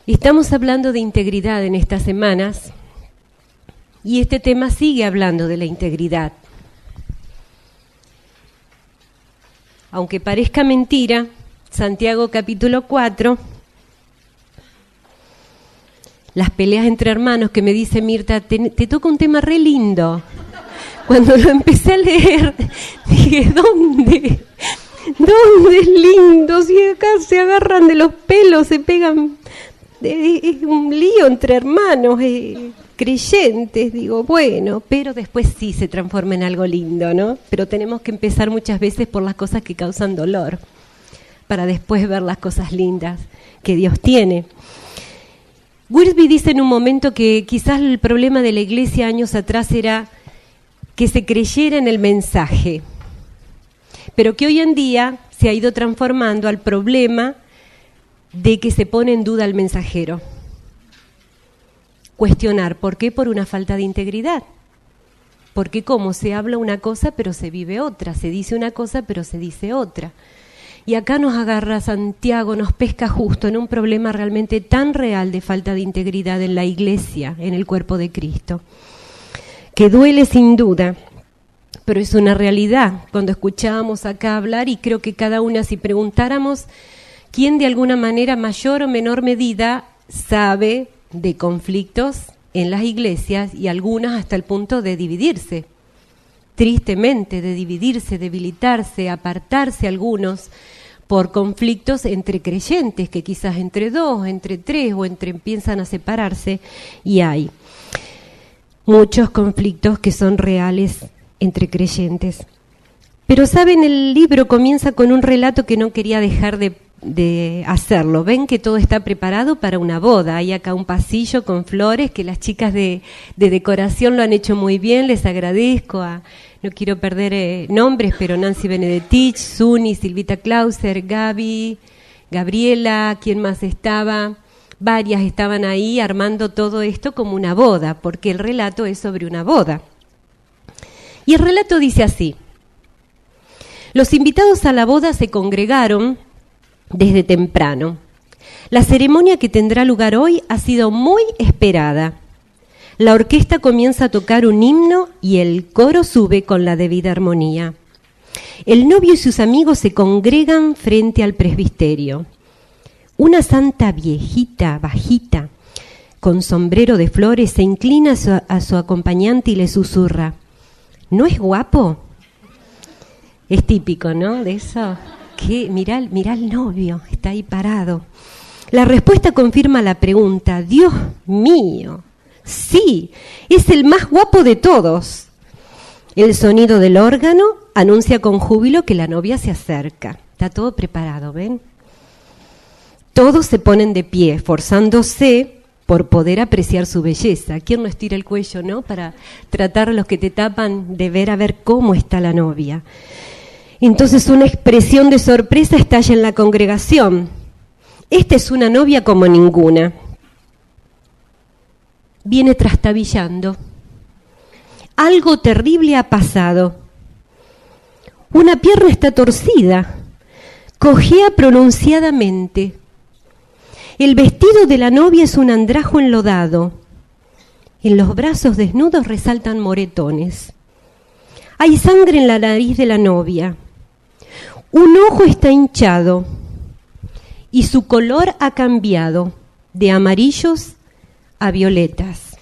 Estamos hablando de integridad en estas semanas y este tema sigue hablando de la integridad. Aunque parezca mentira, Santiago capítulo 4, las peleas entre hermanos que me dice Mirta, te toca un tema re lindo. Cuando lo empecé a leer, dije, ¿dónde es lindo? Si acá se agarran de los pelos, se pegan. Es un lío entre hermanos creyentes, digo, bueno, pero después sí se transforma en algo lindo, ¿no? Pero tenemos que empezar muchas veces por las cosas que causan dolor, para después ver las cosas lindas que Dios tiene. Wiersbe dice en un momento que quizás el problema de la iglesia años atrás era que se creyera en el mensaje, pero que hoy en día se ha ido transformando al problema de que se pone en duda al mensajero. Cuestionar, ¿por qué? Por una falta de integridad. Porque como se habla una cosa pero se vive otra, se dice una cosa pero se dice otra. Y acá nos agarra Santiago, nos pesca justo en un problema realmente tan real de falta de integridad en la iglesia, en el cuerpo de Cristo, que duele sin duda, pero es una realidad. Cuando escuchábamos acá hablar, y creo que cada una, si preguntáramos quién de alguna manera, mayor o menor medida, sabe de conflictos en las iglesias y algunas hasta el punto de dividirse, tristemente, de dividirse, debilitarse, apartarse algunos por conflictos entre creyentes, que quizás entre dos, entre tres o empiezan a separarse, y hay muchos conflictos que son reales entre creyentes. Pero saben, el libro comienza con un relato que no quería dejar de hacerlo. Ven que todo está preparado para una boda. Hay acá un pasillo con flores que las chicas de decoración lo han hecho muy bien. Les agradezco no quiero perder nombres, pero Nancy Benedetich, Suni, Silvita Clauser, Gaby, Gabriela, ¿quién más estaba? Varias estaban ahí armando todo esto como una boda, porque el relato es sobre una boda. Y el relato dice así: los invitados a la boda se congregaron desde temprano. La ceremonia que tendrá lugar hoy ha sido muy esperada. La orquesta comienza a tocar un himno y el coro sube con la debida armonía. El novio y sus amigos se congregan frente al presbiterio. Una santa viejita, bajita, con sombrero de flores, se inclina a su acompañante y le susurra: ¿no es guapo? Es típico, ¿no? De eso. Que mirá el novio, está ahí parado. La respuesta confirma la pregunta: Dios mío, sí, es el más guapo de todos. El sonido del órgano anuncia con júbilo que la novia se acerca. Está todo preparado, ¿ven? Todos se ponen de pie, esforzándose por poder apreciar su belleza. ¿Quién no estira el cuello, no? Para tratar a los que te tapan de ver a ver cómo está la novia. Entonces una expresión de sorpresa estalla en la congregación. Esta es una novia como ninguna. Viene trastabillando. Algo terrible ha pasado. Una pierna está torcida. Cojea pronunciadamente. El vestido de la novia es un andrajo enlodado. En los brazos desnudos resaltan moretones. Hay sangre en la nariz de la novia. Un ojo está hinchado y su color ha cambiado de amarillos a violetas.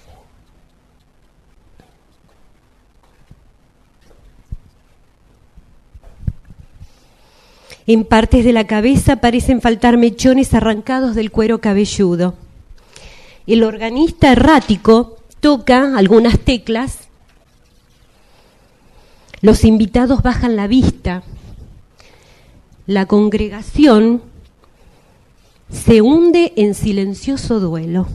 En partes de la cabeza parecen faltar mechones arrancados del cuero cabelludo. El organista errático toca algunas teclas. Los invitados bajan la vista. La congregación se hunde en silencioso duelo.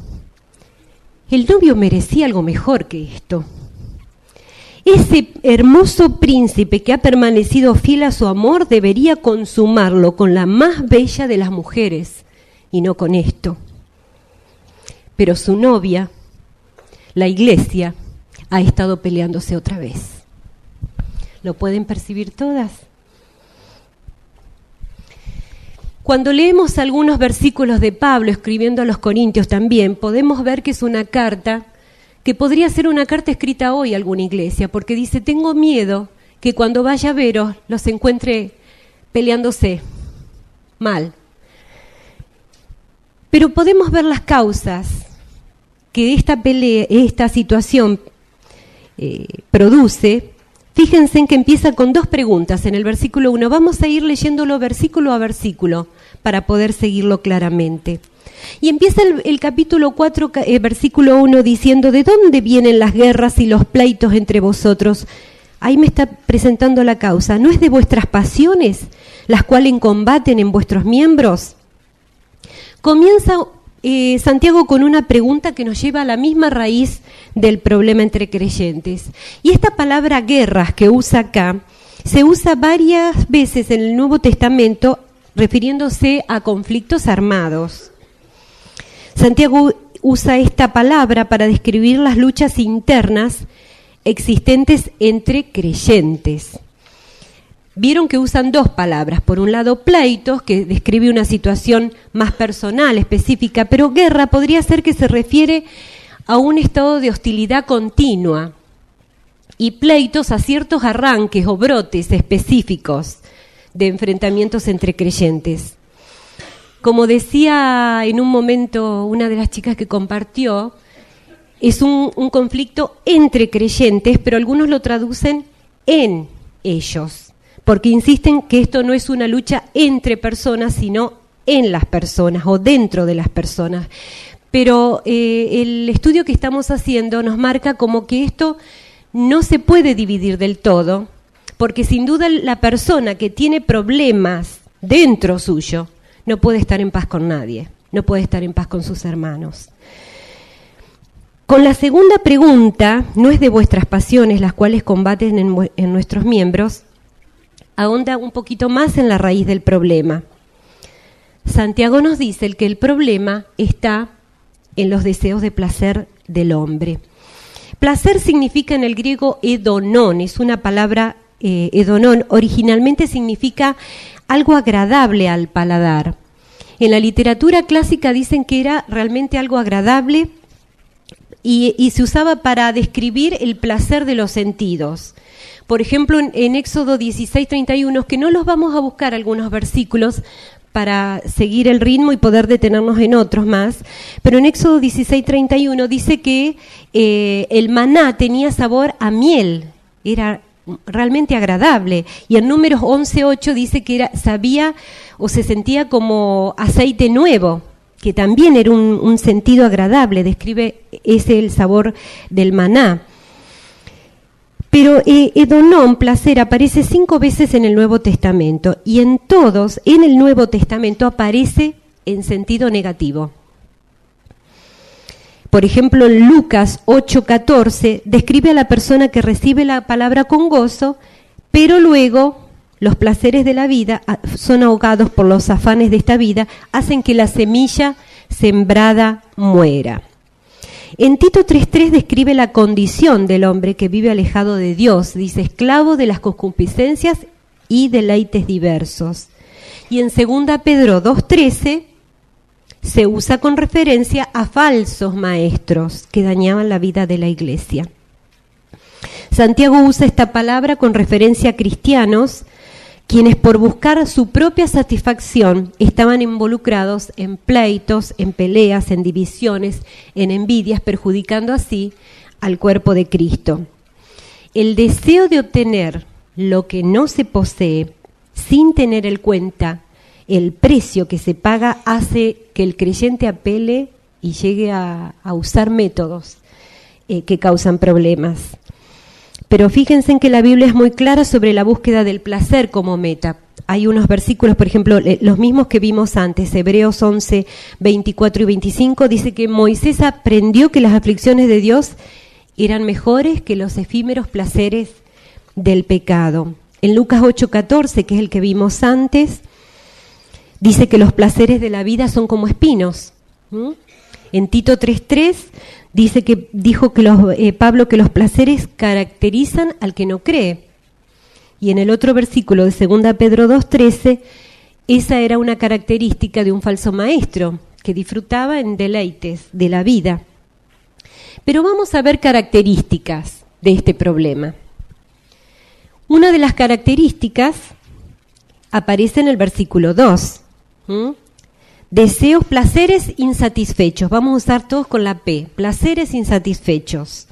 El novio merecía algo mejor que esto. Ese hermoso príncipe que ha permanecido fiel a su amor debería consumarlo con la más bella de las mujeres y no con esto. Pero su novia, la iglesia, ha estado peleándose otra vez. ¿Lo pueden percibir todas? Cuando leemos algunos versículos de Pablo escribiendo a los Corintios también, podemos ver que es una carta que podría ser una carta escrita hoy a alguna iglesia, porque dice, tengo miedo que cuando vaya a veros los encuentre peleándose mal. Pero podemos ver las causas que esta pelea, esta situación produce. Fíjense en que empieza con dos preguntas en el versículo 1. Vamos a ir leyéndolo versículo a versículo para poder seguirlo claramente. Y empieza el capítulo 4, versículo 1, diciendo, ¿de dónde vienen las guerras y los pleitos entre vosotros? Ahí me está presentando la causa. ¿No es de vuestras pasiones, las cuales combaten en vuestros miembros? Comienza Santiago con una pregunta que nos lleva a la misma raíz del problema entre creyentes. Y esta palabra guerras que usa acá, se usa varias veces en el Nuevo Testamento refiriéndose a conflictos armados. Santiago usa esta palabra para describir las luchas internas existentes entre creyentes. Vieron que usan dos palabras. Por un lado, pleitos, que describe una situación más personal, específica, pero guerra podría ser que se refiere a un estado de hostilidad continua. Y pleitos a ciertos arranques o brotes específicos de enfrentamientos entre creyentes. Como decía en un momento una de las chicas que compartió, es un conflicto entre creyentes, pero algunos lo traducen en ellos, porque insisten que esto no es una lucha entre personas, sino en las personas o dentro de las personas. Pero el estudio que estamos haciendo nos marca como que esto no se puede dividir del todo, porque sin duda la persona que tiene problemas dentro suyo no puede estar en paz con nadie, no puede estar en paz con sus hermanos. Con la segunda pregunta, no es de vuestras pasiones las cuales combaten en nuestros miembros, ahonda un poquito más en la raíz del problema. Santiago nos dice que el problema está en los deseos de placer del hombre. Placer significa en el griego edonón, es una palabra, edonón, originalmente significa algo agradable al paladar. En la literatura clásica dicen que era realmente algo agradable y se usaba para describir el placer de los sentidos. Por ejemplo, en Éxodo 16:31, que no los vamos a buscar algunos versículos para seguir el ritmo y poder detenernos en otros más, pero en Éxodo 16:31 dice que el maná tenía sabor a miel, era realmente agradable, y en Números 11:8 dice que sabía o se sentía como aceite nuevo, que también era un sentido agradable, describe ese el sabor del maná. Pero edonón, placer, aparece 5 veces en el Nuevo Testamento, y en todos, en el Nuevo Testamento, aparece en sentido negativo. Por ejemplo, en Lucas 8:14 describe a la persona que recibe la palabra con gozo, pero luego los placeres de la vida son ahogados por los afanes de esta vida, hacen que la semilla sembrada muera. En Tito 3:3 describe la condición del hombre que vive alejado de Dios, dice esclavo de las concupiscencias y deleites diversos. Y en 2 Pedro 2:13 se usa con referencia a falsos maestros que dañaban la vida de la iglesia. Santiago usa esta palabra con referencia a cristianos quienes por buscar su propia satisfacción estaban involucrados en pleitos, en peleas, en divisiones, en envidias, perjudicando así al cuerpo de Cristo. El deseo de obtener lo que no se posee sin tener en cuenta el precio que se paga hace que el creyente apele y llegue a usar métodos que causan problemas. Pero fíjense en que la Biblia es muy clara sobre la búsqueda del placer como meta. Hay unos versículos, por ejemplo, los mismos que vimos antes, Hebreos 11, 24 y 25, dice que Moisés aprendió que las aflicciones de Dios eran mejores que los efímeros placeres del pecado. En Lucas 8:14, que es el que vimos antes, dice que los placeres de la vida son como espinos. En Tito 3:3 dijo Pablo que los placeres caracterizan al que no cree. Y en el otro versículo de 2 Pedro 2:13 esa era una característica de un falso maestro que disfrutaba en deleites de la vida. Pero vamos a ver características de este problema. Una de las características aparece en el versículo 2. Deseos, placeres insatisfechos. Vamos a usar todos con la P. Placeres insatisfechos.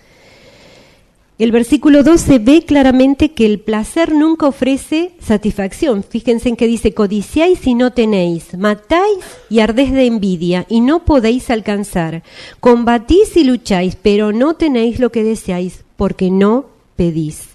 El versículo 2 se ve claramente que el placer nunca ofrece satisfacción. Fíjense en que dice, codiciáis y no tenéis, matáis y ardéis de envidia y no podéis alcanzar. Combatís y lucháis, pero no tenéis lo que deseáis porque no pedís.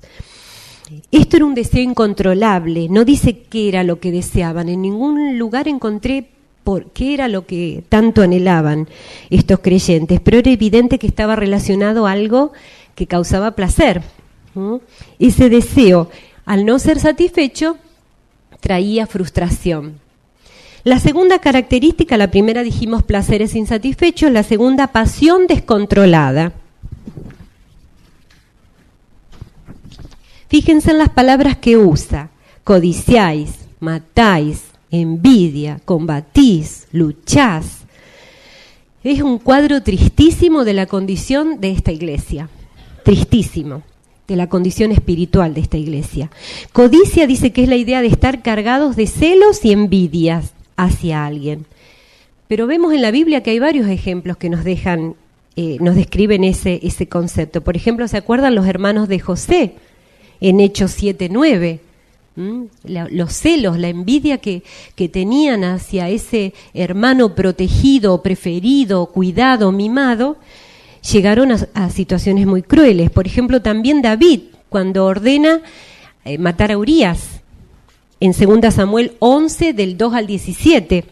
Esto era un deseo incontrolable. No dice qué era lo que deseaban. En ningún lugar encontré por qué era lo que tanto anhelaban estos creyentes, pero era evidente que estaba relacionado a algo que causaba placer. Ese deseo, al no ser satisfecho, traía frustración. La segunda característica, la primera dijimos placeres insatisfechos, la segunda pasión descontrolada. Fíjense en las palabras que usa: codiciáis, matáis, envidia, combatís, luchás. Es un cuadro tristísimo de la condición de esta iglesia. Tristísimo, de la condición espiritual de esta iglesia. Codicia dice que es la idea de estar cargados de celos y envidias hacia alguien. Pero vemos en la Biblia que hay varios ejemplos que nos describen ese concepto. Por ejemplo, ¿se acuerdan los hermanos de José en Hechos 7:9? Los celos, la envidia que tenían hacia ese hermano protegido, preferido, cuidado, mimado, llegaron a situaciones muy crueles. Por ejemplo, también David, cuando ordena matar a Urías, en 2 Samuel 11, del 2 al 17.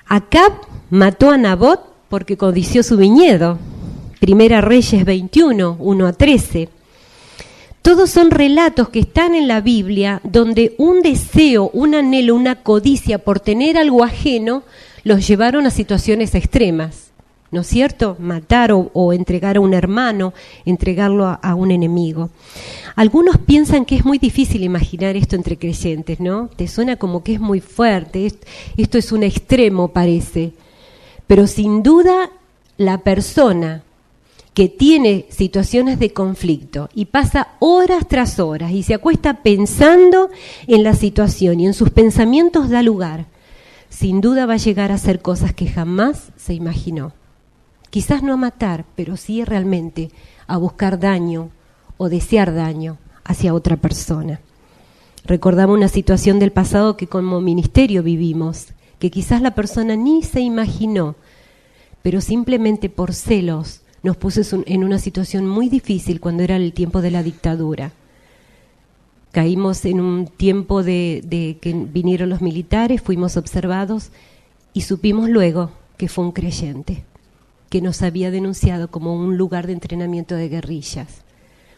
Acab mató a Nabot porque codició su viñedo. Primera Reyes 21, 1 a 13. Todos son relatos que están en la Biblia donde un deseo, un anhelo, una codicia por tener algo ajeno los llevaron a situaciones extremas. ¿No es cierto? Matar o entregar a un hermano, entregarlo a un enemigo. Algunos piensan que es muy difícil imaginar esto entre creyentes, ¿no? Te suena como que es muy fuerte, esto es un extremo, parece. Pero sin duda, la persona que tiene situaciones de conflicto y pasa horas tras horas y se acuesta pensando en la situación y en sus pensamientos da lugar, sin duda va a llegar a hacer cosas que jamás se imaginó. Quizás no a matar, pero sí realmente a buscar daño o desear daño hacia otra persona. Recordaba una situación del pasado que como ministerio vivimos, que quizás la persona ni se imaginó, pero simplemente por celos nos puso en una situación muy difícil cuando era el tiempo de la dictadura. Caímos en un tiempo de que vinieron los militares, fuimos observados y supimos luego que fue un creyente que nos había denunciado como un lugar de entrenamiento de guerrillas.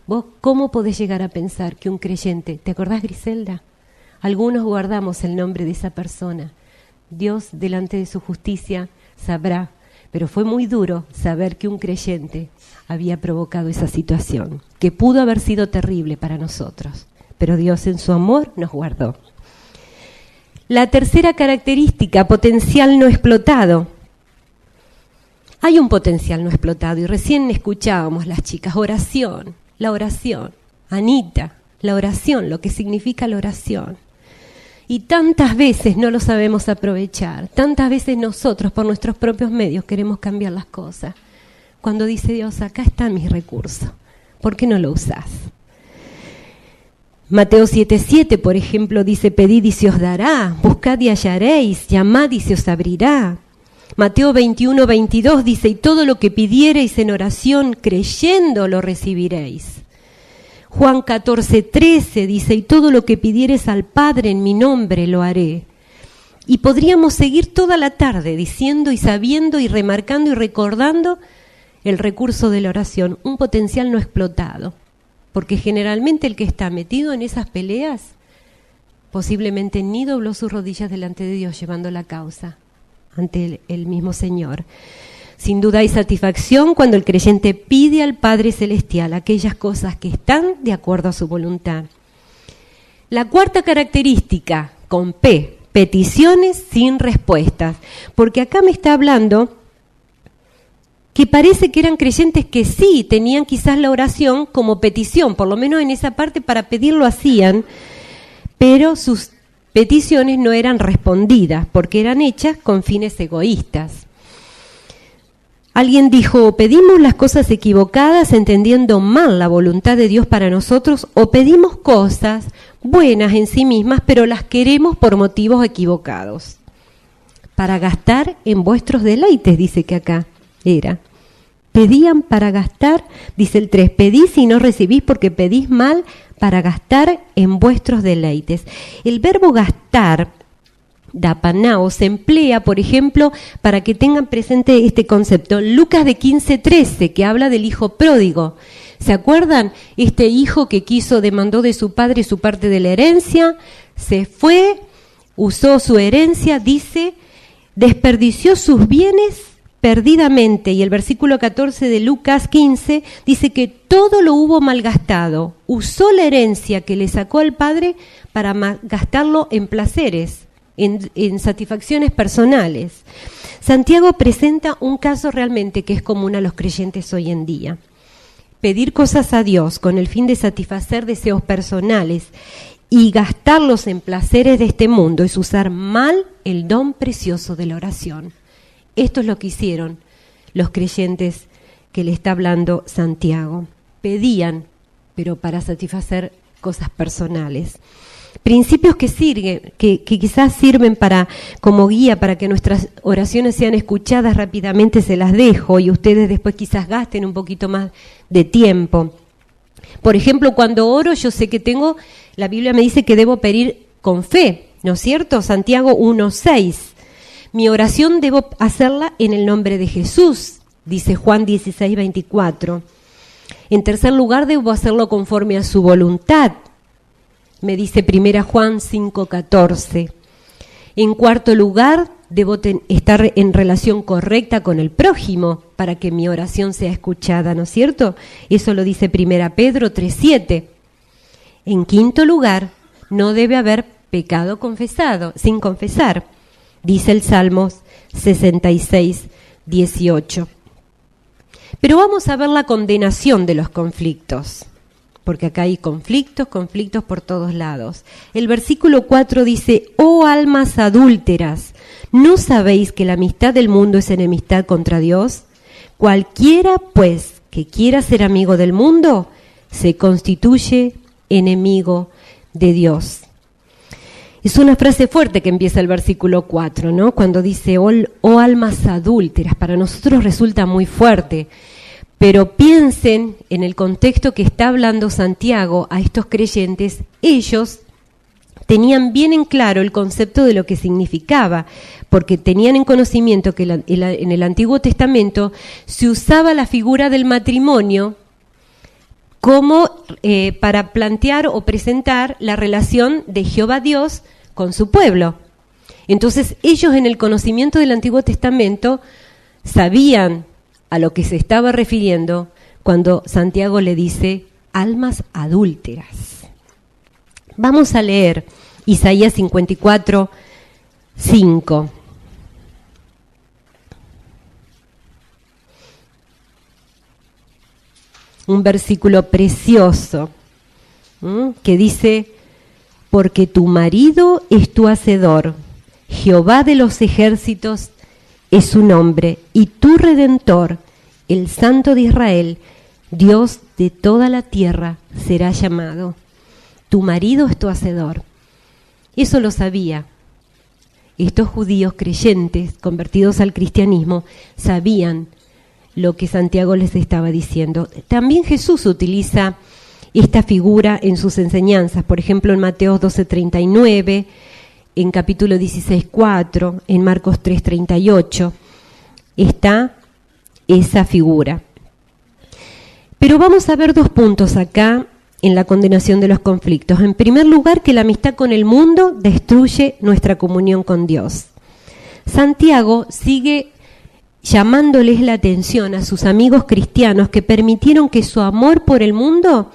¿Vos cómo podés llegar a pensar que un creyente, ¿te acordás, Griselda? Algunos guardamos el nombre de esa persona. Dios, delante de su justicia, sabrá, pero fue muy duro saber que un creyente había provocado esa situación, que pudo haber sido terrible para nosotros, pero Dios en su amor nos guardó. La tercera característica, potencial no explotado. Hay un potencial no explotado y recién escuchábamos las chicas, oración, la oración. Anita, la oración, lo que significa la oración. Y tantas veces no lo sabemos aprovechar, tantas veces nosotros por nuestros propios medios queremos cambiar las cosas. Cuando dice Dios, acá están mis recursos, ¿por qué no lo usás? Mateo 7:7, por ejemplo, dice, pedid y se os dará, buscad y hallaréis, llamad y se os abrirá. Mateo 21:22 dice, y todo lo que pidiereis en oración, creyendo lo recibiréis. Juan 14:13 dice, y todo lo que pidieres al Padre en mi nombre lo haré. Y podríamos seguir toda la tarde diciendo y sabiendo y remarcando y recordando el recurso de la oración, un potencial no explotado. Porque generalmente el que está metido en esas peleas, posiblemente ni dobló sus rodillas delante de Dios llevando la causa ante el mismo Señor. Sin duda hay satisfacción cuando el creyente pide al Padre Celestial aquellas cosas que están de acuerdo a su voluntad. La cuarta característica, con P, peticiones sin respuestas, porque acá me está hablando que parece que eran creyentes que sí tenían quizás la oración como petición, por lo menos en esa parte para pedir lo hacían, pero sus peticiones no eran respondidas porque eran hechas con fines egoístas. Alguien dijo, ¿pedimos las cosas equivocadas entendiendo mal la voluntad de Dios para nosotros o pedimos cosas buenas en sí mismas pero las queremos por motivos equivocados? Para gastar en vuestros deleites, dice que acá era. Pedían para gastar, dice el 3, pedís y no recibís porque pedís mal para gastar en vuestros deleites. El verbo gastar, dapanao, se emplea, por ejemplo, para que tengan presente este concepto. Lucas de 15:13, que habla del hijo pródigo. ¿Se acuerdan? Este hijo que demandó de su padre su parte de la herencia, se fue, usó su herencia, dice, desperdició sus bienes perdidamente, y el versículo 14 de Lucas 15 dice que todo lo hubo malgastado, usó la herencia que le sacó al padre para gastarlo en placeres, en satisfacciones personales. Santiago presenta un caso realmente que es común a los creyentes hoy en día. Pedir cosas a Dios con el fin de satisfacer deseos personales y gastarlos en placeres de este mundo es usar mal el don precioso de la oración. Esto es lo que hicieron los creyentes que le está hablando Santiago. Pedían, pero para satisfacer cosas personales. Principios que sirven, que quizás sirven como guía para que nuestras oraciones sean escuchadas rápidamente, se las dejo y ustedes después quizás gasten un poquito más de tiempo. Por ejemplo, cuando oro yo sé que la Biblia me dice que debo pedir con fe, ¿no es cierto? Santiago 1:6. Mi oración debo hacerla en el nombre de Jesús, dice Juan 16:24. En tercer lugar, debo hacerlo conforme a su voluntad, me dice 1 Juan 5:14. En cuarto lugar, debo estar en relación correcta con el prójimo para que mi oración sea escuchada, ¿no es cierto? Eso lo dice 1 Pedro 3:7. En quinto lugar, no debe haber pecado confesado, sin confesar, dice el Salmos 66:18. Pero vamos a ver la condenación de los conflictos, porque acá hay conflictos por todos lados. El versículo 4 dice, oh almas adúlteras, ¿no sabéis que la amistad del mundo es enemistad contra Dios? Cualquiera, pues, que quiera ser amigo del mundo, se constituye enemigo de Dios. Es una frase fuerte que empieza el versículo 4, ¿no? Cuando dice, oh almas adúlteras, para nosotros resulta muy fuerte, pero piensen en el contexto que está hablando Santiago a estos creyentes. Ellos tenían bien en claro el concepto de lo que significaba, porque tenían en conocimiento que en el Antiguo Testamento se usaba la figura del matrimonio como para plantear o presentar la relación de Jehová Dios con su pueblo. Entonces ellos en el conocimiento del Antiguo Testamento sabían a lo que se estaba refiriendo cuando Santiago le dice almas adúlteras. Vamos a leer Isaías 54:5. Un versículo precioso que dice, porque tu marido es tu hacedor, Jehová de los ejércitos es su nombre, y tu Redentor, el Santo de Israel, Dios de toda la tierra, será llamado. Tu marido es tu hacedor. Eso lo sabía. Estos judíos creyentes, convertidos al cristianismo, sabían lo que Santiago les estaba diciendo. También Jesús utiliza esta figura en sus enseñanzas, por ejemplo en Mateo 12:39, en capítulo 16:4, en Marcos 3:38, está esa figura. Pero vamos a ver dos puntos acá en la condenación de los conflictos. En primer lugar, que la amistad con el mundo destruye nuestra comunión con Dios. Santiago sigue llamándoles la atención a sus amigos cristianos que permitieron que su amor por el mundo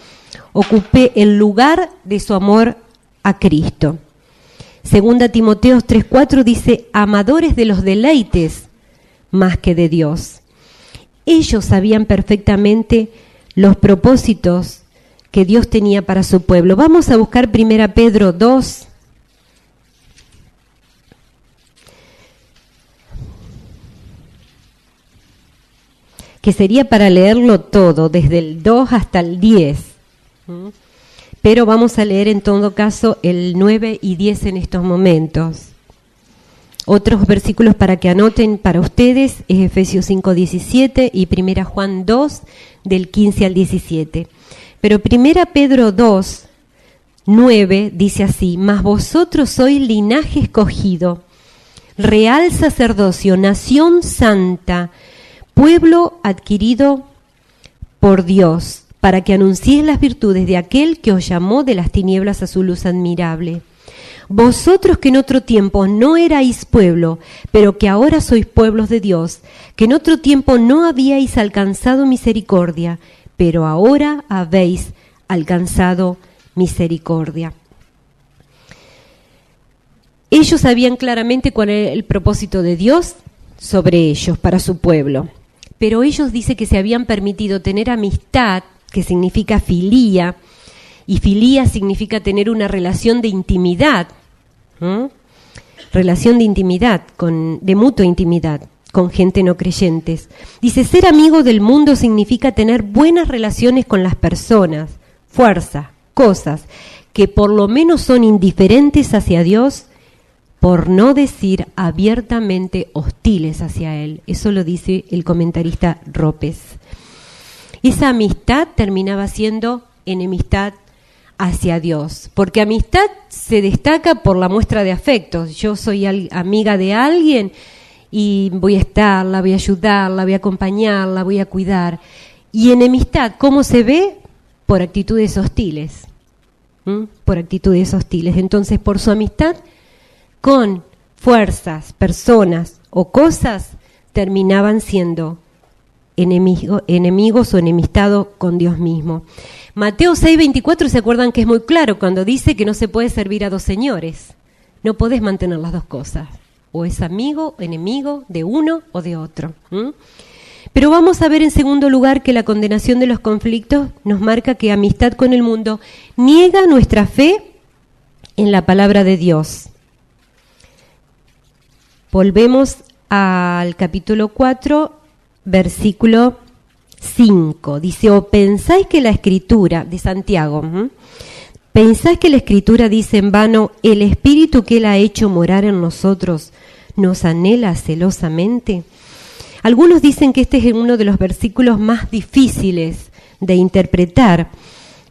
ocupe el lugar de su amor a Cristo. Segunda Timoteo 3:4 dice, amadores de los deleites más que de Dios. Ellos sabían perfectamente los propósitos que Dios tenía para su pueblo. Vamos a buscar 1 Pedro 2. Que sería para leerlo todo, desde el 2 hasta el 10. Pero vamos a leer en todo caso el 9 y 10 en estos momentos. Otros versículos para que anoten para ustedes es Efesios 5:17 y 1 Juan 2, del 15 al 17. Pero 1 Pedro 2, 9 dice así, mas vosotros sois linaje escogido, real sacerdocio, nación santa, pueblo adquirido por Dios, para que anunciéis las virtudes de aquel que os llamó de las tinieblas a su luz admirable. Vosotros que en otro tiempo no erais pueblo, pero que ahora sois pueblos de Dios, que en otro tiempo no habíais alcanzado misericordia, pero ahora habéis alcanzado misericordia. Ellos sabían claramente cuál era el propósito de Dios sobre ellos, para su pueblo. Pero ellos dicen que se habían permitido tener amistad, que significa filía, y filía significa tener una relación de intimidad, relación de intimidad, de mutua intimidad, con gente no creyentes. Dice, ser amigo del mundo significa tener buenas relaciones con las personas, fuerzas, cosas, que por lo menos son indiferentes hacia Dios, por no decir abiertamente hostiles hacia Él. Eso lo dice el comentarista Ropes. Esa amistad terminaba siendo enemistad hacia Dios, porque amistad se destaca por la muestra de afecto. Yo soy amiga de alguien y voy a estar, la voy a ayudar, la voy a acompañar, la voy a cuidar. Y enemistad, ¿cómo se ve? Por actitudes hostiles. Por actitudes hostiles. Entonces, por su amistad con fuerzas, personas o cosas, terminaban siendo enemigos o enemistados con Dios mismo. Mateo 6:24, ¿se acuerdan que es muy claro cuando dice que no se puede servir a dos señores? No podés mantener las dos cosas. O es amigo o enemigo de uno o de otro. Pero vamos a ver en segundo lugar que la condenación de los conflictos nos marca que amistad con el mundo niega nuestra fe en la palabra de Dios. Volvemos al capítulo 4, versículo 5. Dice, o pensáis que la Escritura, de Santiago, pensáis que la Escritura dice en vano, el Espíritu que Él ha hecho morar en nosotros nos anhela celosamente. Algunos dicen que este es uno de los versículos más difíciles de interpretar,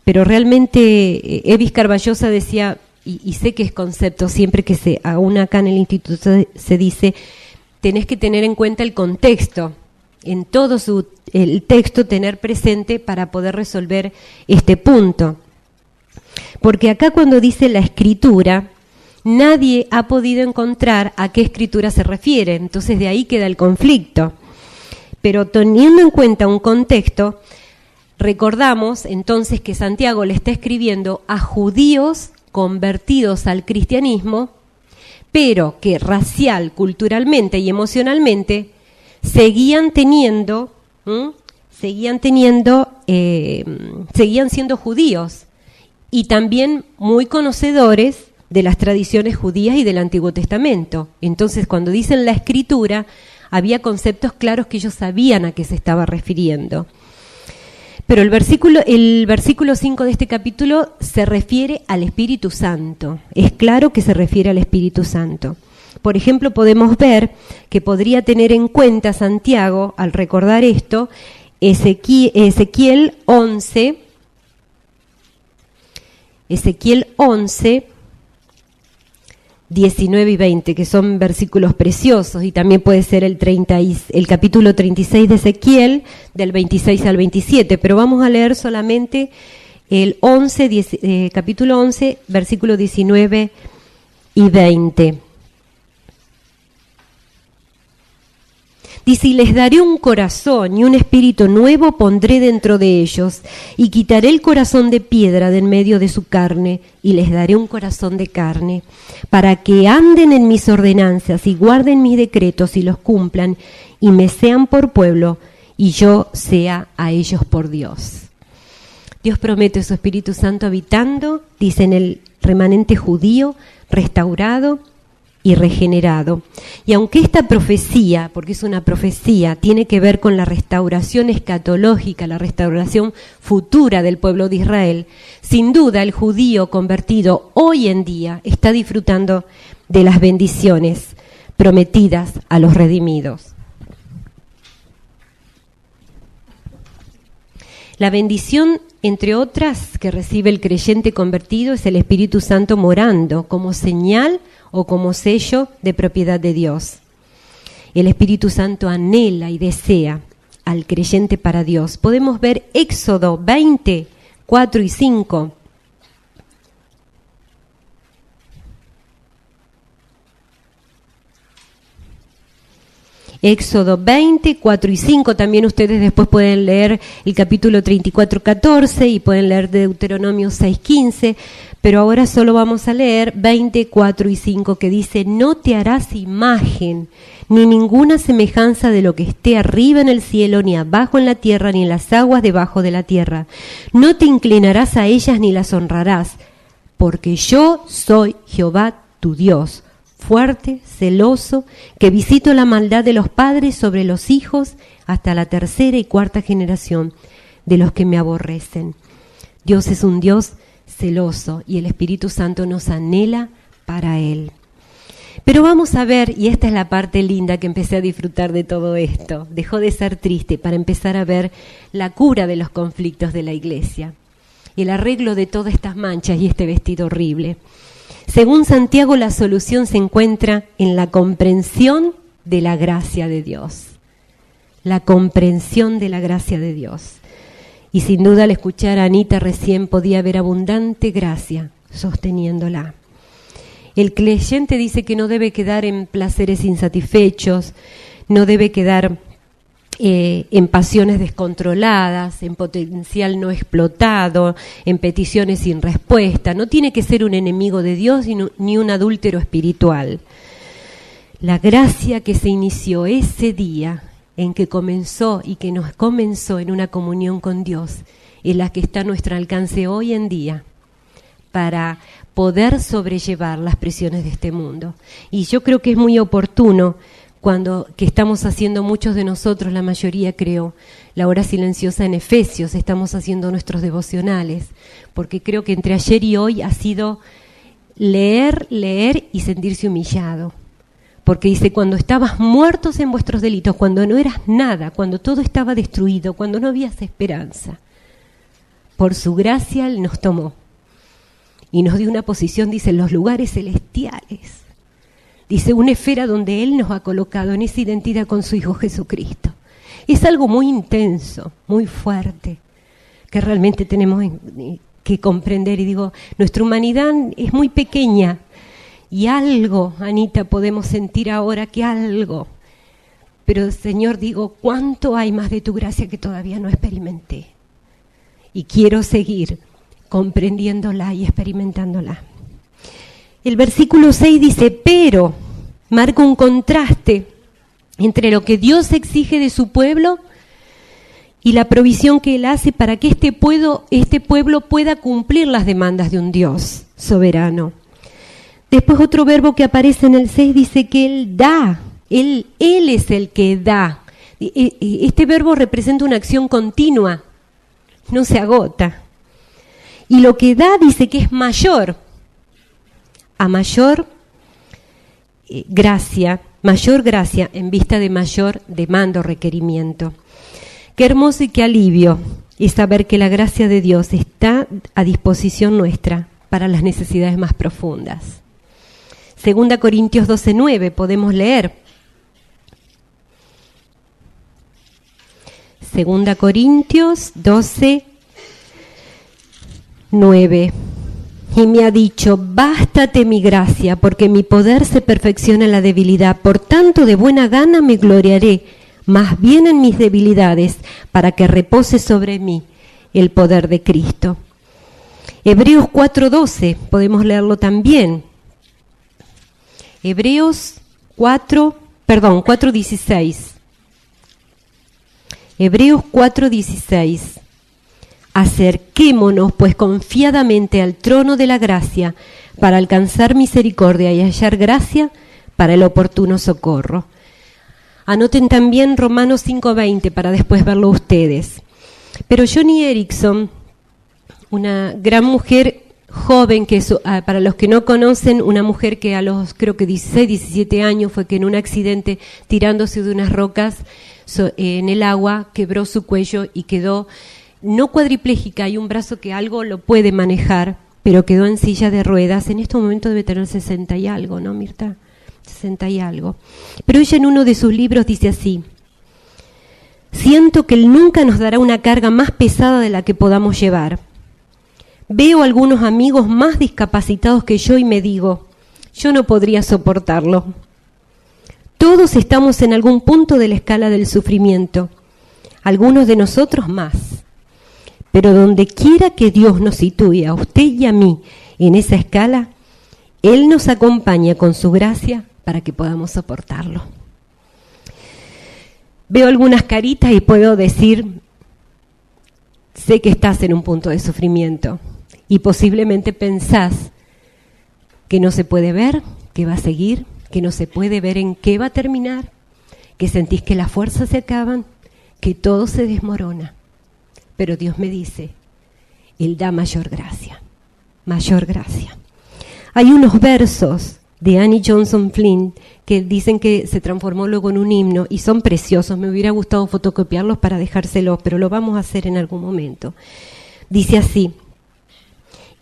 pero realmente Evis Carballosa decía, y sé que es concepto, siempre que aún acá en el instituto se dice, tenés que tener en cuenta el contexto, en todo el texto tener presente para poder resolver este punto. Porque acá cuando dice la Escritura, nadie ha podido encontrar a qué Escritura se refiere, entonces de ahí queda el conflicto. Pero teniendo en cuenta un contexto, recordamos entonces que Santiago le está escribiendo a judíos convertidos al cristianismo, pero que racial, culturalmente y emocionalmente seguían siendo judíos y también muy conocedores de las tradiciones judías y del Antiguo Testamento. Entonces, cuando dicen la Escritura, había conceptos claros que ellos sabían a qué se estaba refiriendo. Pero el versículo 5 de este capítulo se refiere al Espíritu Santo. Es claro que se refiere al Espíritu Santo. Por ejemplo, podemos ver que podría tener en cuenta Santiago, al recordar esto, Ezequiel 11, 19 y 20, que son versículos preciosos, y también puede ser el capítulo 36 de Ezequiel, del 26 al 27, pero vamos a leer solamente el capítulo 11, versículos 19 y 20. Dice, y les daré un corazón y un espíritu nuevo pondré dentro de ellos, y quitaré el corazón de piedra de en medio de su carne, y les daré un corazón de carne, para que anden en mis ordenanzas y guarden mis decretos y los cumplan, y me sean por pueblo, y yo sea a ellos por Dios. Dios promete su Espíritu Santo habitando, dice, en el remanente judío, restaurado y regenerado. Y aunque esta profecía, porque es una profecía, tiene que ver con la restauración escatológica, la restauración futura del pueblo de Israel, sin duda el judío convertido hoy en día está disfrutando de las bendiciones prometidas a los redimidos. La bendición, entre otras, que recibe el creyente convertido es el Espíritu Santo morando como señal o como sello de propiedad de Dios. El Espíritu Santo anhela y desea al creyente para Dios. Podemos ver Éxodo 20, 4 y 5. Éxodo 20, 4 y 5, también ustedes después pueden leer el capítulo 34, 14 y pueden leer Deuteronomio 6, 15, pero ahora solo vamos a leer 20, 4 y 5 que dice, no te harás imagen ni ninguna semejanza de lo que esté arriba en el cielo, ni abajo en la tierra, ni en las aguas debajo de la tierra. No te inclinarás a ellas ni las honrarás, porque yo soy Jehová tu Dios, fuerte, celoso, que visito la maldad de los padres sobre los hijos hasta la tercera y cuarta generación de los que me aborrecen. Dios es un Dios celoso y el Espíritu Santo nos anhela para Él. Pero vamos a ver, y esta es la parte linda que empecé a disfrutar de todo esto, dejó de ser triste para empezar a ver la cura de los conflictos de la iglesia, el arreglo de todas estas manchas y este vestido horrible. Según Santiago, la solución se encuentra en la comprensión de la gracia de Dios. La comprensión de la gracia de Dios. Y sin duda al escuchar a Anita recién podía haber abundante gracia sosteniéndola. El creyente dice que no debe quedar en placeres insatisfechos, no debe quedar en pasiones descontroladas, en potencial no explotado, en peticiones sin respuesta. No tiene que ser un enemigo de Dios ni un adúltero espiritual. La gracia que se inició ese día en que comenzó y que nos comenzó en una comunión con Dios es la que está a nuestro alcance hoy en día para poder sobrellevar las presiones de este mundo. Y yo creo que es muy oportuno que estamos haciendo muchos de nosotros, la mayoría creo, la hora silenciosa en Efesios, estamos haciendo nuestros devocionales, porque creo que entre ayer y hoy ha sido leer y sentirse humillado. Porque dice, cuando estabas muertos en vuestros delitos, cuando no eras nada, cuando todo estaba destruido, cuando no habías esperanza, por su gracia Él nos tomó y nos dio una posición, dice, en los lugares celestiales. Dice, una esfera donde Él nos ha colocado en esa identidad con su Hijo Jesucristo. Es algo muy intenso, muy fuerte, que realmente tenemos que comprender. Y digo, nuestra humanidad es muy pequeña y algo, Anita, podemos sentir ahora que algo. Pero, Señor, digo, ¿cuánto hay más de tu gracia que todavía no experimenté? Y quiero seguir comprendiéndola y experimentándola. El versículo 6 dice, pero marca un contraste entre lo que Dios exige de su pueblo y la provisión que Él hace para que este pueblo pueda cumplir las demandas de un Dios soberano. Después otro verbo que aparece en el 6 dice que Él da, Él es el que da. Este verbo representa una acción continua, no se agota. Y lo que da dice que es mayor, a mayor gracia en vista de mayor demanda o requerimiento. Qué hermoso y qué alivio es saber que la gracia de Dios está a disposición nuestra para las necesidades más profundas. 2 Corintios 12:9 podemos leer. 2 Corintios 12:9. Y me ha dicho, bástate mi gracia, porque mi poder se perfecciona en la debilidad. Por tanto, de buena gana me gloriaré más bien en mis debilidades, para que repose sobre mí el poder de Cristo. Hebreos 4:12, podemos leerlo también. Hebreos 4:16. Hebreos 4:16. Acerquémonos pues confiadamente al trono de la gracia para alcanzar misericordia y hallar gracia para el oportuno socorro. Anoten también Romanos 5:20 para después verlo ustedes. Pero Joni Eareckson, una gran mujer joven, que para los que no conocen, una mujer que a los creo que 16, 17 años fue que en un accidente tirándose de unas rocas en el agua quebró su cuello y quedó no cuadripléjica, hay un brazo que algo lo puede manejar, pero quedó en silla de ruedas. En este momento debe tener 60 y algo, ¿no, Mirta? 60 y algo. Pero ella en uno de sus libros dice así: siento que Él nunca nos dará una carga más pesada de la que podamos llevar. Veo a algunos amigos más discapacitados que yo y me digo, yo no podría soportarlo. Todos estamos en algún punto de la escala del sufrimiento, algunos de nosotros más. Pero donde quiera que Dios nos sitúe a usted y a mí en esa escala, Él nos acompaña con su gracia para que podamos soportarlo. Veo algunas caritas y puedo decir, sé que estás en un punto de sufrimiento y posiblemente pensás que no se puede ver, que va a seguir, que no se puede ver en qué va a terminar, que sentís que las fuerzas se acaban, que todo se desmorona. Pero Dios me dice, Él da mayor gracia, mayor gracia. Hay unos versos de Annie Johnson Flynn que dicen que se transformó luego en un himno y son preciosos. Me hubiera gustado fotocopiarlos para dejárselos, pero lo vamos a hacer en algún momento. Dice así: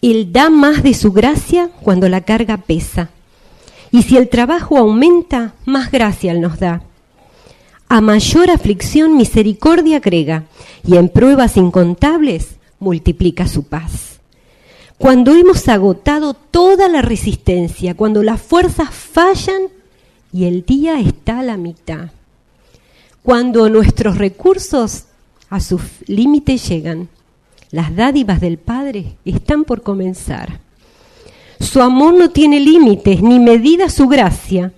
Él da más de su gracia cuando la carga pesa, y si el trabajo aumenta, más gracia Él nos da. A mayor aflicción misericordia agrega, y en pruebas incontables multiplica su paz. Cuando hemos agotado toda la resistencia, cuando las fuerzas fallan y el día está a la mitad, cuando nuestros recursos a sus límites llegan, las dádivas del Padre están por comenzar. Su amor no tiene límites ni medida su gracia.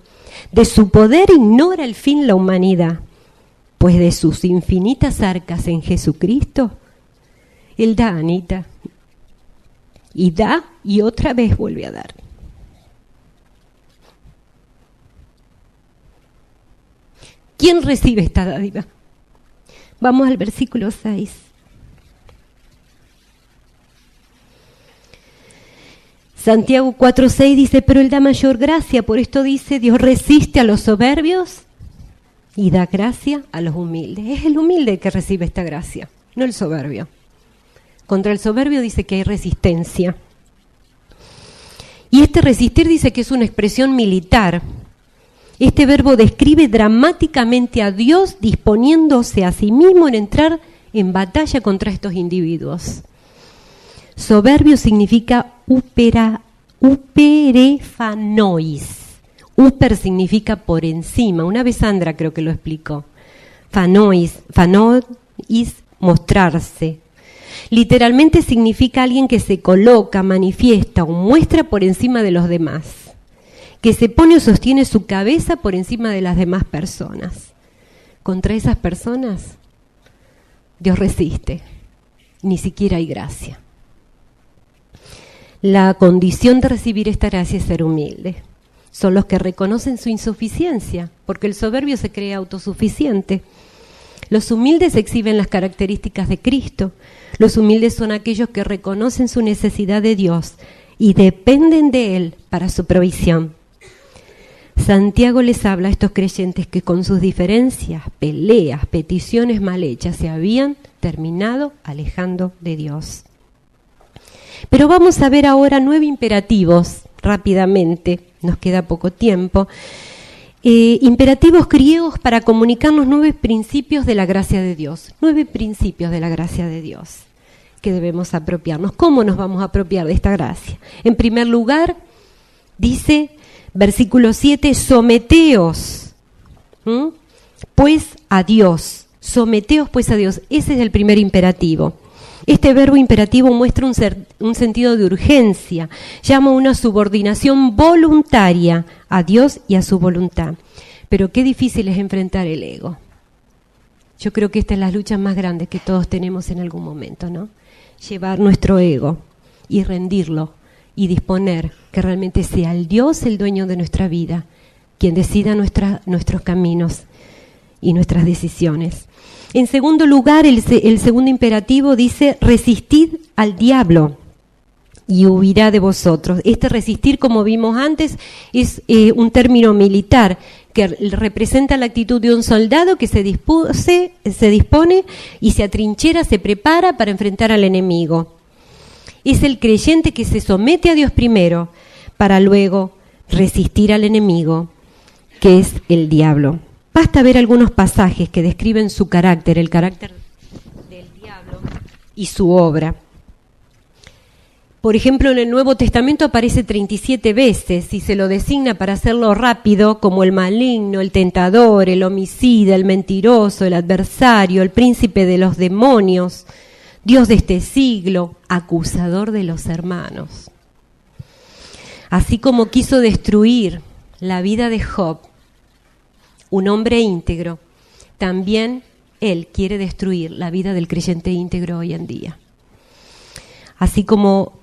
De su poder ignora el fin la humanidad, pues de sus infinitas arcas en Jesucristo, Él da, Anita, y da y otra vez vuelve a dar. ¿Quién recibe esta dádiva? Vamos al versículo 6. Santiago 4:6 dice, pero Él da mayor gracia, por esto dice, Dios resiste a los soberbios y da gracia a los humildes. Es el humilde el que recibe esta gracia, no el soberbio. Contra el soberbio dice que hay resistencia. Y este resistir dice que es una expresión militar. Este verbo describe dramáticamente a Dios disponiéndose a sí mismo en entrar en batalla contra estos individuos. Soberbio significa uperefanois. Uper significa por encima. Una vez Sandra creo que lo explicó. Fanois, mostrarse. Literalmente significa alguien que se coloca, manifiesta o muestra por encima de los demás, que se pone o sostiene su cabeza por encima de las demás personas. Contra esas personas, Dios resiste, ni siquiera hay gracia. La condición de recibir esta gracia es ser humilde. Son los que reconocen su insuficiencia, porque el soberbio se cree autosuficiente. Los humildes exhiben las características de Cristo. Los humildes son aquellos que reconocen su necesidad de Dios y dependen de Él para su provisión. Santiago les habla a estos creyentes que con sus diferencias, peleas, peticiones mal hechas se habían terminado alejando de Dios. Pero vamos a ver ahora 9 imperativos rápidamente, nos queda poco tiempo. Imperativos griegos para comunicarnos 9 principios de la gracia de Dios. 9 principios de la gracia de Dios que debemos apropiarnos. ¿Cómo nos vamos a apropiar de esta gracia? En primer lugar, dice, versículo 7, someteos, pues a Dios. Someteos pues a Dios. Ese es el primer imperativo. Este verbo imperativo muestra un sentido de urgencia, llama una subordinación voluntaria a Dios y a su voluntad. Pero qué difícil es enfrentar el ego. Yo creo que esta es la lucha más grande que todos tenemos en algún momento, ¿no? Llevar nuestro ego y rendirlo y disponer que realmente sea el Dios el dueño de nuestra vida, quien decida nuestros caminos y nuestras decisiones. En segundo lugar, el segundo imperativo dice: resistid al diablo y huirá de vosotros. Este resistir, como vimos antes, es un término militar que representa la actitud de un soldado que se dispone y se atrinchera, se prepara para enfrentar al enemigo. Es el creyente que se somete a Dios primero para luego resistir al enemigo, que es el diablo. Basta ver algunos pasajes que describen su carácter, el carácter del diablo y su obra. Por ejemplo, en el Nuevo Testamento aparece 37 veces y se lo designa para hacerlo rápido como el maligno, el tentador, el homicida, el mentiroso, el adversario, el príncipe de los demonios, Dios de este siglo, acusador de los hermanos. Así como quiso destruir la vida de Job, un hombre íntegro, también él quiere destruir la vida del creyente íntegro hoy en día. Así como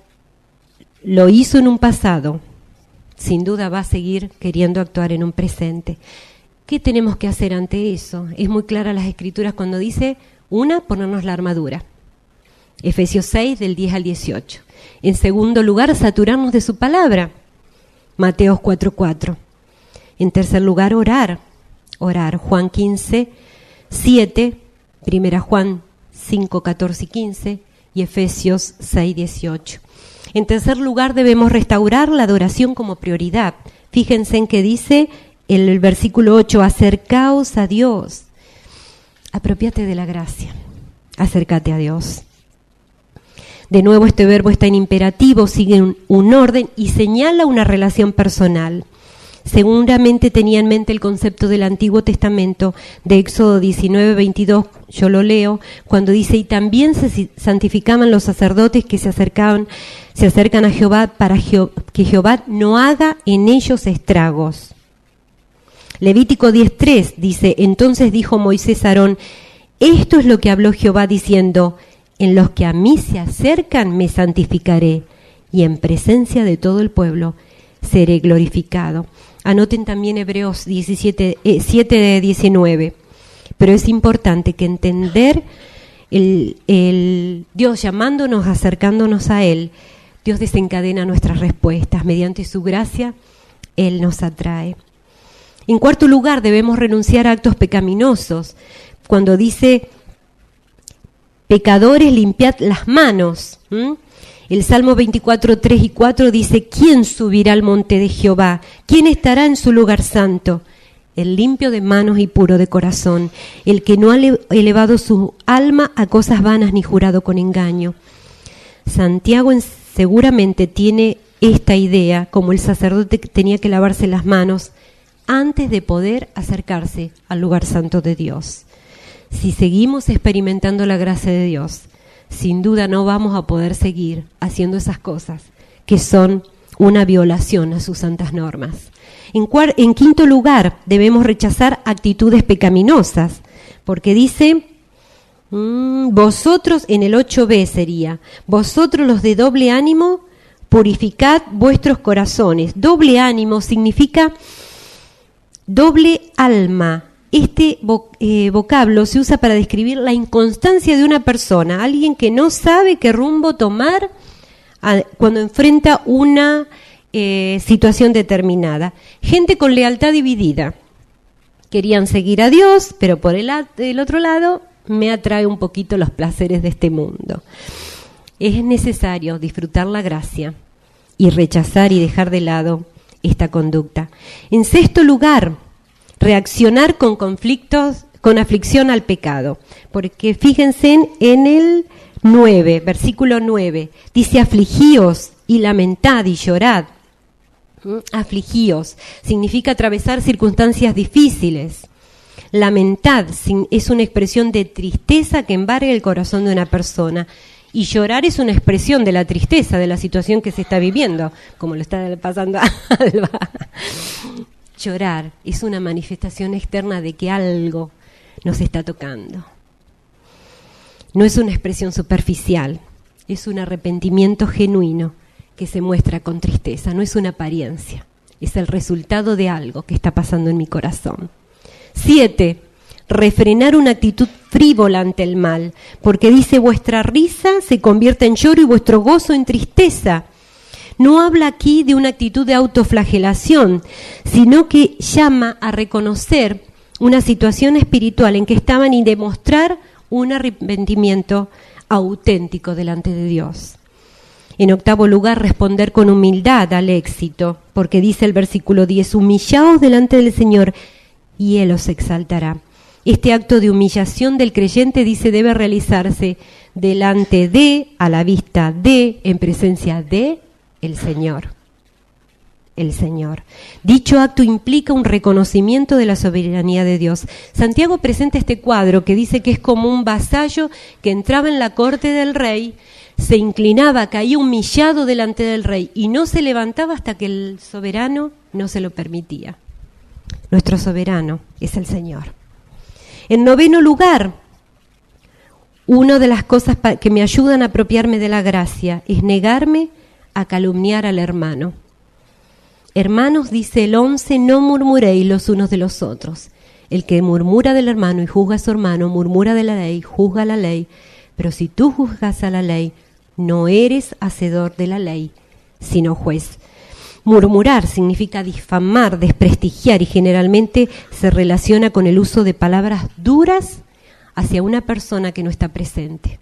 lo hizo en un pasado, sin duda va a seguir queriendo actuar en un presente. ¿Qué tenemos que hacer ante eso? Es muy clara las Escrituras cuando dice, una, ponernos la armadura. Efesios 6, del 10 al 18. En segundo lugar, saturarnos de su palabra. Mateos 4:4. En tercer lugar, orar. Juan 15, 7, 1 Juan 5, 14 y 15 y Efesios 6, 18. En tercer lugar, debemos restaurar la adoración como prioridad. Fíjense en que dice el versículo 8, acercaos a Dios. Apropiate de la gracia, acércate a Dios. De nuevo, este verbo está en imperativo, sigue un orden y señala una relación personal. Seguramente tenía en mente el concepto del Antiguo Testamento de Éxodo 19, 22, yo lo leo, cuando dice, y también se santificaban los sacerdotes que se acercan a Jehová para que Jehová no haga en ellos estragos. Levítico 10:3 dice, entonces dijo Moisés a Aarón, esto es lo que habló Jehová diciendo, en los que a mí se acercan me santificaré, y en presencia de todo el pueblo seré glorificado. Anoten también Hebreos 7:19. Pero es importante que entender el Dios llamándonos, acercándonos a Él, Dios desencadena nuestras respuestas. Mediante su gracia, Él nos atrae. En cuarto lugar, debemos renunciar a actos pecaminosos. Cuando dice, pecadores, limpiad las manos. El Salmo 24, 3 y 4 dice, ¿quién subirá al monte de Jehová? ¿Quién estará en su lugar santo? El limpio de manos y puro de corazón, el que no ha elevado su alma a cosas vanas ni jurado con engaño. Santiago seguramente tiene esta idea, como el sacerdote que tenía que lavarse las manos antes de poder acercarse al lugar santo de Dios. Si seguimos experimentando la gracia de Dios, sin duda no vamos a poder seguir haciendo esas cosas que son una violación a sus santas normas. En quinto lugar, debemos rechazar actitudes pecaminosas, porque dice, vosotros, en el 8b sería, vosotros los de doble ánimo, purificad vuestros corazones. Doble ánimo significa doble alma. Este vocablo se usa para describir la inconstancia de una persona, alguien que no sabe qué rumbo tomar cuando enfrenta una situación determinada. Gente con lealtad dividida. Querían seguir a Dios, pero por el otro lado me atrae un poquito los placeres de este mundo. Es necesario disfrutar la gracia y rechazar y dejar de lado esta conducta. En sexto lugar, reaccionar con conflictos, con aflicción al pecado. Porque fíjense en el 9, versículo 9, dice afligíos y lamentad y llorad. Afligíos significa atravesar circunstancias difíciles. Lamentad es una expresión de tristeza que embarga el corazón de una persona. Y llorar es una expresión de la tristeza, de la situación que se está viviendo, como lo está pasando a Alba. Llorar es una manifestación externa de que algo nos está tocando. No es una expresión superficial, es un arrepentimiento genuino que se muestra con tristeza, no es una apariencia, es el resultado de algo que está pasando en mi corazón. 7. Refrenar una actitud frívola ante el mal, porque dice vuestra risa se convierte en lloro y vuestro gozo en tristeza. No habla aquí de una actitud de autoflagelación, sino que llama a reconocer una situación espiritual en que estaban y demostrar un arrepentimiento auténtico delante de Dios. En 8º lugar, responder con humildad al éxito, porque dice el versículo 10, humillaos delante del Señor y Él os exaltará. Este acto de humillación del creyente, dice, debe realizarse delante de, a la vista de, en presencia de el Señor. El Señor. Dicho acto implica un reconocimiento de la soberanía de Dios. Santiago presenta este cuadro que dice que es como un vasallo que entraba en la corte del rey, se inclinaba, caía humillado delante del rey y no se levantaba hasta que el soberano no se lo permitía. Nuestro soberano es el Señor. En 9º lugar, una de las cosas que me ayudan a apropiarme de la gracia es negarme a calumniar al hermano. Hermanos, dice el 11, no murmuréis los unos de los otros. El que murmura del hermano y juzga a su hermano, murmura de la ley, juzga la ley. Pero si tú juzgas a la ley, no eres hacedor de la ley, sino juez. Murmurar significa difamar, desprestigiar y generalmente se relaciona con el uso de palabras duras hacia una persona que no está presente.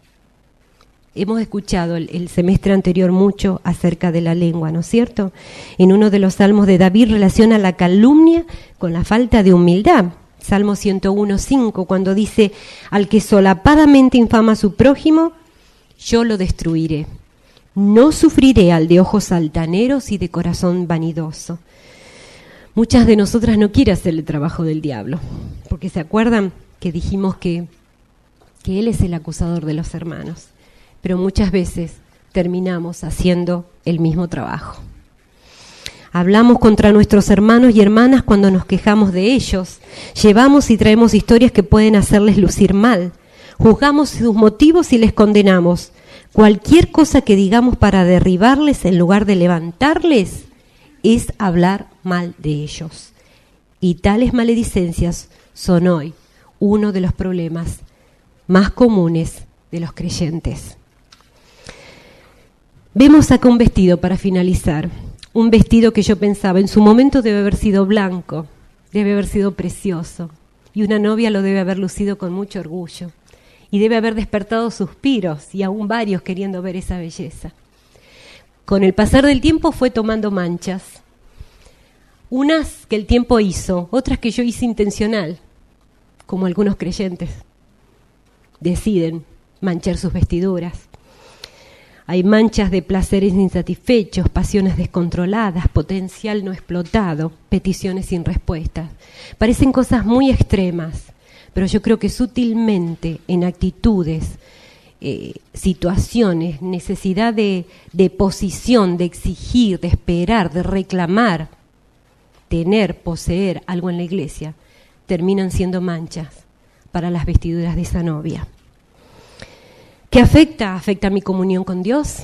Hemos escuchado el semestre anterior mucho acerca de la lengua, ¿no es cierto? En uno de los salmos de David relaciona la calumnia con la falta de humildad. Salmo 101:5, cuando dice, al que solapadamente infama a su prójimo, yo lo destruiré. No sufriré al de ojos altaneros y de corazón vanidoso. Muchas de nosotras no quieren hacer el trabajo del diablo, porque se acuerdan que dijimos que él es el acusador de los hermanos, pero muchas veces terminamos haciendo el mismo trabajo. Hablamos contra nuestros hermanos y hermanas cuando nos quejamos de ellos, llevamos y traemos historias que pueden hacerles lucir mal, juzgamos sus motivos y les condenamos. Cualquier cosa que digamos para derribarles en lugar de levantarles es hablar mal de ellos. Y tales maledicencias son hoy uno de los problemas más comunes de los creyentes. Vemos acá un vestido para finalizar. Un vestido que yo pensaba en su momento debe haber sido blanco, debe haber sido precioso. Y una novia lo debe haber lucido con mucho orgullo. Y debe haber despertado suspiros y aún varios queriendo ver esa belleza. Con el pasar del tiempo fue tomando manchas. Unas que el tiempo hizo, otras que yo hice intencional, como algunos creyentes deciden manchar sus vestiduras. Hay manchas de placeres insatisfechos, pasiones descontroladas, potencial no explotado, peticiones sin respuestas. Parecen cosas muy extremas, pero yo creo que sutilmente en actitudes, situaciones, necesidad de posición, de exigir, de esperar, de reclamar, tener, poseer algo en la iglesia, terminan siendo manchas para las vestiduras de esa novia. ¿Qué afecta? Afecta a mi comunión con Dios,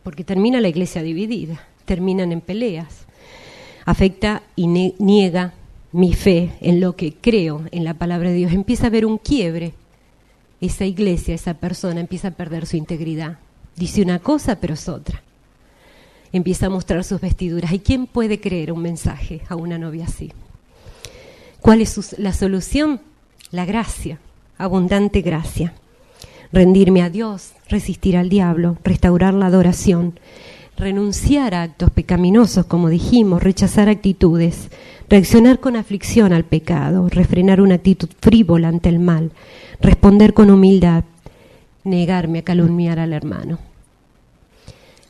porque termina la iglesia dividida, terminan en peleas. Afecta y niega mi fe en lo que creo en la palabra de Dios. Empieza a haber un quiebre. Esa iglesia, esa persona empieza a perder su integridad. Dice una cosa, pero es otra. Empieza a mostrar sus vestiduras. ¿Y quién puede creer un mensaje a una novia así? ¿Cuál es la solución? La gracia, abundante gracia. Rendirme a Dios, resistir al diablo, restaurar la adoración, renunciar a actos pecaminosos, como dijimos, rechazar actitudes, reaccionar con aflicción al pecado, refrenar una actitud frívola ante el mal, responder con humildad, negarme a calumniar al hermano.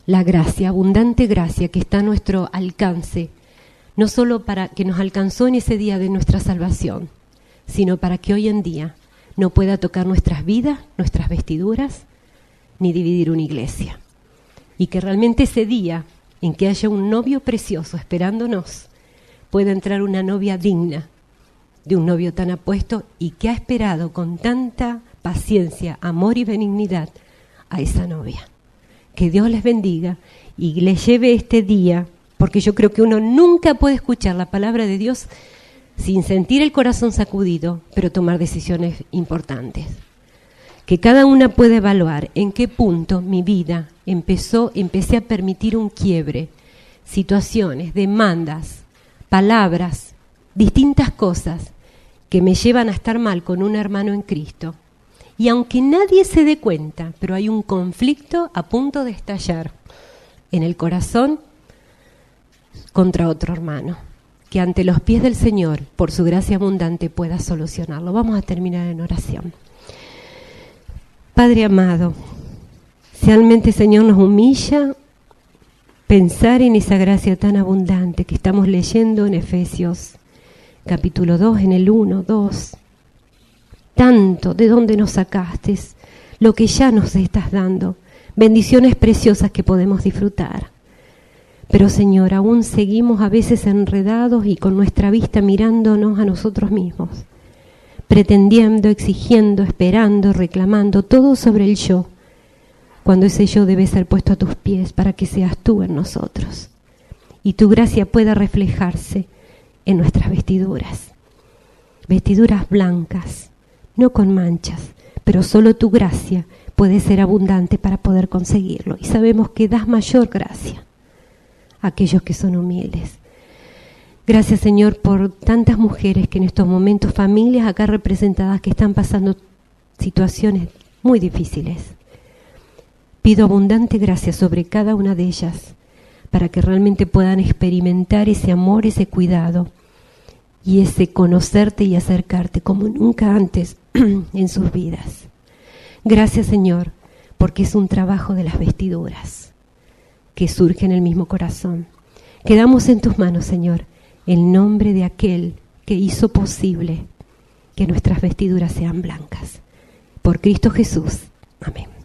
La gracia, abundante gracia que está a nuestro alcance, no solo para que nos alcanzó en ese día de nuestra salvación, sino para que hoy en día no pueda tocar nuestras vidas, nuestras vestiduras, ni dividir una iglesia. Y que realmente ese día en que haya un novio precioso esperándonos, pueda entrar una novia digna de un novio tan apuesto y que ha esperado con tanta paciencia, amor y benignidad a esa novia. Que Dios les bendiga y les lleve este día, porque yo creo que uno nunca puede escuchar la palabra de Dios sin sentir el corazón sacudido, pero tomar decisiones importantes. Que cada una pueda evaluar en qué punto mi vida empecé a permitir un quiebre, situaciones, demandas, palabras, distintas cosas que me llevan a estar mal con un hermano en Cristo. Y aunque nadie se dé cuenta, pero hay un conflicto a punto de estallar en el corazón contra otro hermano, que ante los pies del Señor, por su gracia abundante, pueda solucionarlo. Vamos a terminar en oración. Padre amado, realmente, Señor, nos humilla pensar en esa gracia tan abundante que estamos leyendo en Efesios capítulo 2, en el 1, 2. Tanto de dónde nos sacaste, lo que ya nos estás dando, bendiciones preciosas que podemos disfrutar. Pero, Señor, aún seguimos a veces enredados y con nuestra vista mirándonos a nosotros mismos, pretendiendo, exigiendo, esperando, reclamando, todo sobre el yo, cuando ese yo debe ser puesto a tus pies para que seas tú en nosotros y tu gracia pueda reflejarse en nuestras vestiduras blancas, no con manchas, pero solo tu gracia puede ser abundante para poder conseguirlo. Y sabemos que das mayor gracia a aquellos que son humildes. Gracias, Señor, por tantas mujeres que en estos momentos, familias acá representadas que están pasando situaciones muy difíciles. Pido abundante gracia sobre cada una de ellas para que realmente puedan experimentar ese amor, ese cuidado y ese conocerte y acercarte como nunca antes en sus vidas. Gracias, Señor, porque es un trabajo de las vestiduras que surge en el mismo corazón. Quedamos en tus manos, Señor, en nombre de aquel que hizo posible que nuestras vestiduras sean blancas. Por Cristo Jesús. Amén.